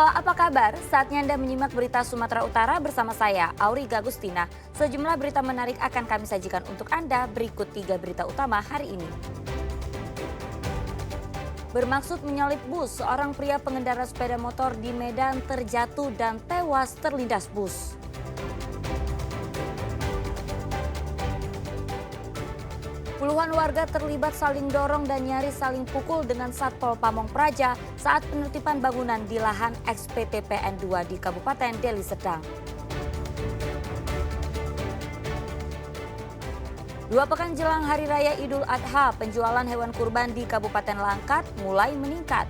Halo, apa kabar? Saatnya Anda menyimak berita Sumatera Utara bersama saya, Auriga Agustina. Sejumlah berita menarik akan kami sajikan untuk Anda. Berikut 3 berita utama hari ini. Bermaksud menyalip bus, seorang pria pengendara sepeda motor di Medan terjatuh dan tewas terlindas bus. Puluhan warga terlibat saling dorong dan nyaris saling pukul dengan Satpol Pamong Praja saat penertiban bangunan di lahan XPTPN 2 di Kabupaten Deli Serdang. 2 pekan jelang Hari Raya Idul Adha, penjualan hewan kurban di Kabupaten Langkat mulai meningkat.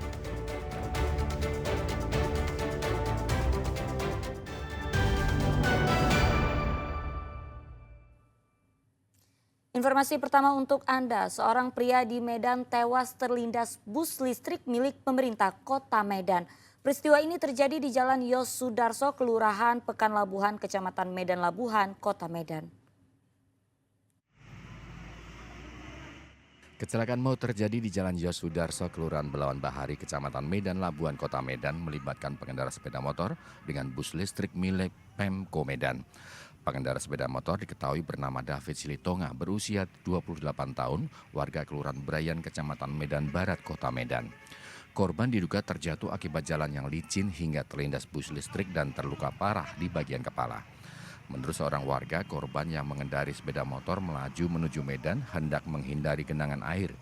Informasi pertama untuk Anda, seorang pria di Medan tewas terlindas bus listrik milik pemerintah Kota Medan. Peristiwa ini terjadi di Jalan Yos Sudarso, Kelurahan Pekanlabuhan, Kecamatan Medan Labuhan, Kota Medan. Kecelakaan maut terjadi di Jalan Yos Sudarso, Kelurahan Belawan Bahari, Kecamatan Medan Labuhan, Kota Medan, melibatkan pengendara sepeda motor dengan bus listrik milik Pemko Medan. Pengendara sepeda motor diketahui bernama David Silitonga, berusia 28 tahun, warga Kelurahan Brayan, Kecamatan Medan Barat, Kota Medan. Korban diduga terjatuh akibat jalan yang licin hingga terlindas bus listrik dan terluka parah di bagian kepala. Menurut seorang warga, korban yang mengendari sepeda motor melaju menuju Medan hendak menghindari genangan air.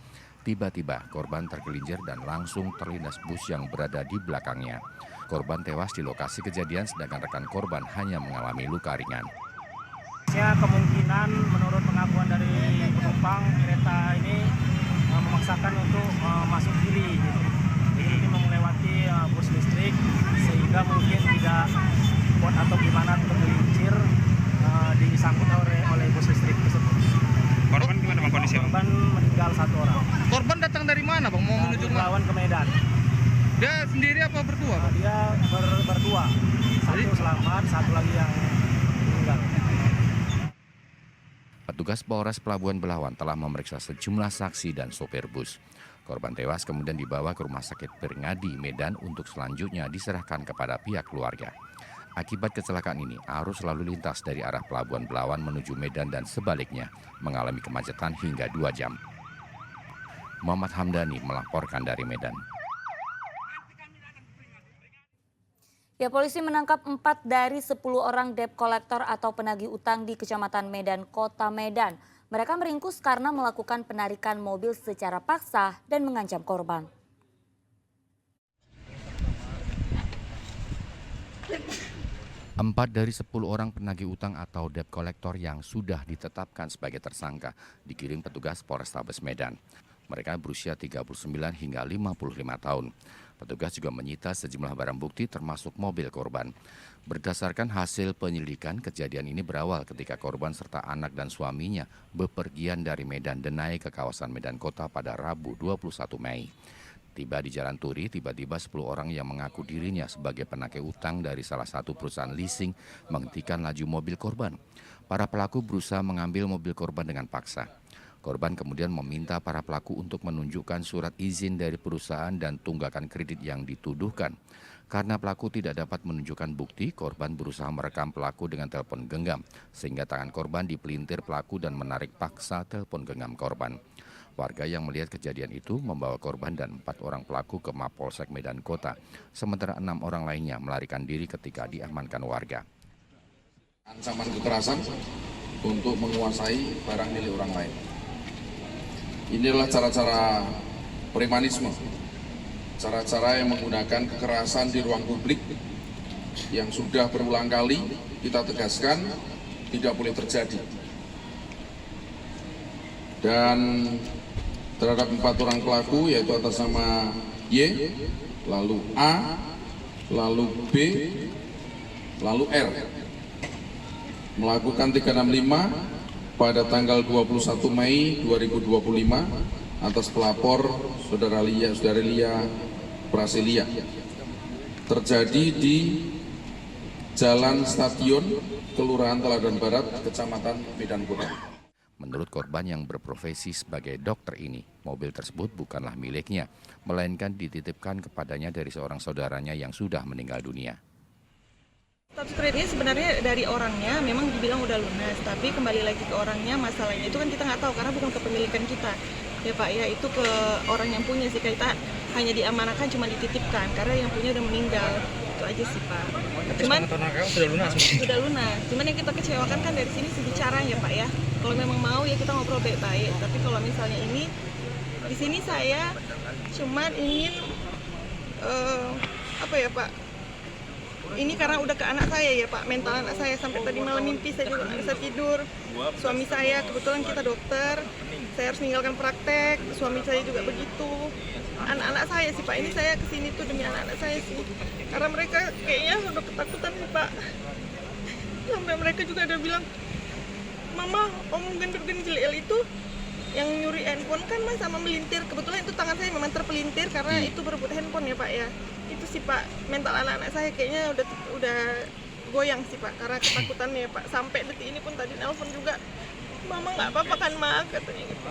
Tiba-tiba korban tergelincir dan langsung terlindas bus yang berada di belakangnya. Korban tewas di lokasi kejadian sedangkan rekan korban hanya mengalami luka ringan. Kemungkinan menurut pengakuan dari penumpang kereta ini memaksakan untuk masuk kiri, gitu. Jadi mungkin melewati bus listrik sehingga mungkin tidak kuat atau gimana tergelincir disangkut oleh bus listrik tersebut. Korban gimana bang kondisinya? Korban meninggal 1 orang. Korban datang dari mana bang? Mau menuju ke Lawan ke Medan. Dia sendiri apa berdua? Dia berdua. Satu selamat, satu lagi yang meninggal. Petugas Polres Pelabuhan Belawan telah memeriksa sejumlah saksi dan sopir bus. Korban tewas kemudian dibawa ke Rumah Sakit Peringadi, Medan untuk selanjutnya diserahkan kepada pihak keluarga. Akibat kecelakaan ini, arus lalu lintas dari arah Pelabuhan Belawan menuju Medan dan sebaliknya mengalami kemacetan hingga 2 jam. Muhammad Hamdani melaporkan dari Medan. Ya, polisi menangkap 4 dari 10 orang debt collector atau penagih utang di Kecamatan Medan, Kota Medan. Mereka meringkus karena melakukan penarikan mobil secara paksa dan mengancam korban. Empat dari 10 orang penagih utang atau debt collector yang sudah ditetapkan sebagai tersangka dikirim petugas Polrestabes Medan. Mereka berusia 39 hingga 55 tahun. Petugas juga menyita sejumlah barang bukti termasuk mobil korban. Berdasarkan hasil penyelidikan, kejadian ini berawal ketika korban serta anak dan suaminya bepergian dari Medan Denai ke kawasan Medan Kota pada Rabu 21 Mei. Tiba di Jalan Turi, tiba-tiba 10 orang yang mengaku dirinya sebagai penagih utang dari salah satu perusahaan leasing menghentikan laju mobil korban. Para pelaku berusaha mengambil mobil korban dengan paksa. Korban kemudian meminta para pelaku untuk menunjukkan surat izin dari perusahaan dan tunggakan kredit yang dituduhkan. Karena pelaku tidak dapat menunjukkan bukti, korban berusaha merekam pelaku dengan telepon genggam, sehingga tangan korban dipelintir pelaku dan menarik paksa telepon genggam korban. Warga yang melihat kejadian itu membawa korban dan 4 orang pelaku ke Mapolsek Medan Kota, sementara 6 orang lainnya melarikan diri ketika diamankan warga. Ancaman kekerasan untuk menguasai barang milik orang lain. Inilah cara-cara premanisme, cara-cara yang menggunakan kekerasan di ruang publik yang sudah berulang kali kita tegaskan tidak boleh terjadi. Dan terhadap 4 orang pelaku yaitu atas nama Y, lalu A, lalu B, lalu R, melakukan 365 pada tanggal 21 Mei 2025 atas pelapor Saudara Lia Praselia. Terjadi di Jalan Stadion, Kelurahan Teladan Barat, Kecamatan Medan Kota. Menurut korban yang berprofesi sebagai dokter ini, mobil tersebut bukanlah miliknya, melainkan dititipkan kepadanya dari seorang saudaranya yang sudah meninggal dunia. Status kreditnya sebenarnya dari orangnya memang dibilang udah lunas, tapi kembali lagi ke orangnya, masalahnya itu kan kita nggak tahu karena bukan kepemilikan kita. Ya Pak, ya itu ke orang yang punya sih, kita hanya diamanahkan, cuma dititipkan karena yang punya udah meninggal. Itu aja sih Pak. Cuman sudah lunas. sudah lunas. Cuman yang kita kecewakan kan dari sini segi cara ya Pak ya. Kalau memang mau ya kita ngobrol baik-baik. Tapi kalau misalnya ini di sini saya cuman ingin apa ya Pak? Ini karena udah ke anak saya ya Pak, mental anak saya sampai tadi malam mimpi saya juga nggak bisa tidur. Suami saya kebetulan kita dokter, saya harus meninggalkan praktek, suami saya juga begitu. Anak-anak saya sih Pak, ini saya kesini tuh demi anak-anak saya sih, karena mereka kayaknya udah ketakutan sih Pak. Sampai mereka juga ada bilang, Mama, Om gendut-gendil itu yang nyuri handphone kan Mas sama melintir. Kebetulan itu tangan saya memang terpelintir karena itu berebut handphone ya Pak ya. Itu sih Pak, mental anak-anak saya kayaknya udah goyang sih Pak karena ketakutannya ya Pak. Sampai detik ini pun tadi nelpon juga, Mama nggak apa-apa kan Ma, katanya gitu.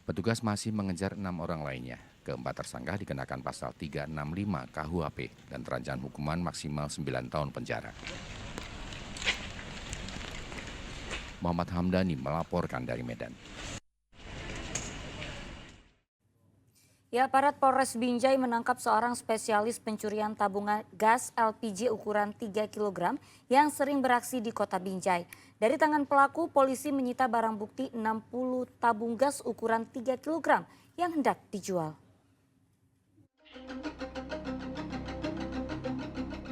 Petugas masih mengejar 6 orang lainnya. Keempat tersangka dikenakan pasal 365 KUHP dan terancam hukuman maksimal 9 tahun penjara. Muhammad Hamdani melaporkan dari Medan. Ya, aparat Polres Binjai menangkap seorang spesialis pencurian tabung gas LPG ukuran 3 kg yang sering beraksi di kota Binjai. Dari tangan pelaku, polisi menyita barang bukti 60 tabung gas ukuran 3 kg yang hendak dijual.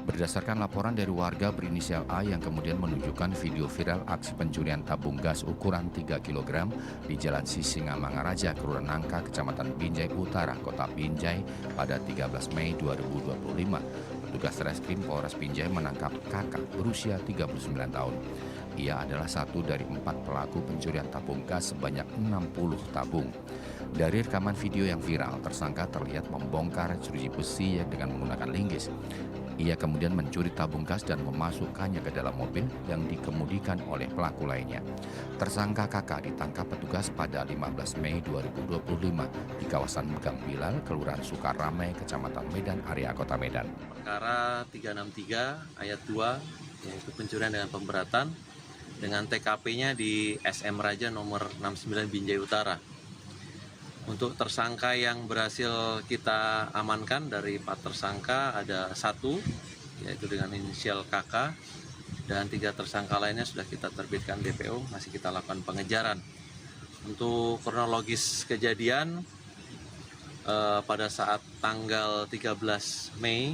Berdasarkan laporan dari warga berinisial A yang kemudian menunjukkan video viral aksi pencurian tabung gas ukuran 3 kg di Jalan Sisingamangaraja, Kelurahan Nangka, Kecamatan Binjai Utara, Kota Binjai pada 13 Mei 2025. Petugas Reskrim Polres Binjai menangkap kakak berusia 39 tahun. Ia adalah satu dari 4 pelaku pencurian tabung gas sebanyak 60 tabung. Dari rekaman video yang viral, tersangka terlihat membongkar jeruji besi dengan menggunakan linggis. Ia kemudian mencuri tabung gas dan memasukkannya ke dalam mobil yang dikemudikan oleh pelaku lainnya. Tersangka kakak ditangkap petugas pada 15 Mei 2025 di kawasan Megang Bilal, Kelurahan Sukaramai, Kecamatan Medan, area Kota Medan. Perkara 363 ayat 2 yaitu pencurian dengan pemberatan dengan TKP-nya di SM Raja nomor 69 Binjai Utara. Untuk tersangka yang berhasil kita amankan dari 4 tersangka ada 1 yaitu dengan inisial KK dan 3 tersangka lainnya sudah kita terbitkan DPO, masih kita lakukan pengejaran. Untuk kronologis kejadian pada saat tanggal 13 Mei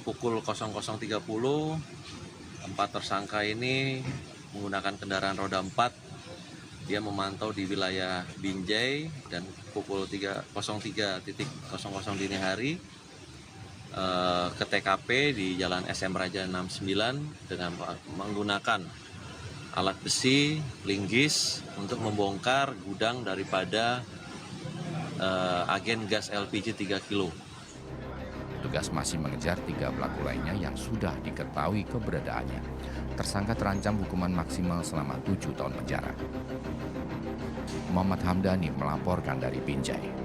pukul 00.30 4 tersangka ini menggunakan kendaraan roda 4. Dia memantau di wilayah Binjai dan pukul 03.00 dini hari ke TKP di Jalan SM Raja 69 dengan menggunakan alat besi, linggis untuk membongkar gudang daripada agen gas LPG 3 kg. Petugas masih mengejar 3 pelaku lainnya yang sudah diketahui keberadaannya. Tersangka terancam hukuman maksimal selama 7 tahun penjara. Muhammad Hamdani melaporkan dari Binjai.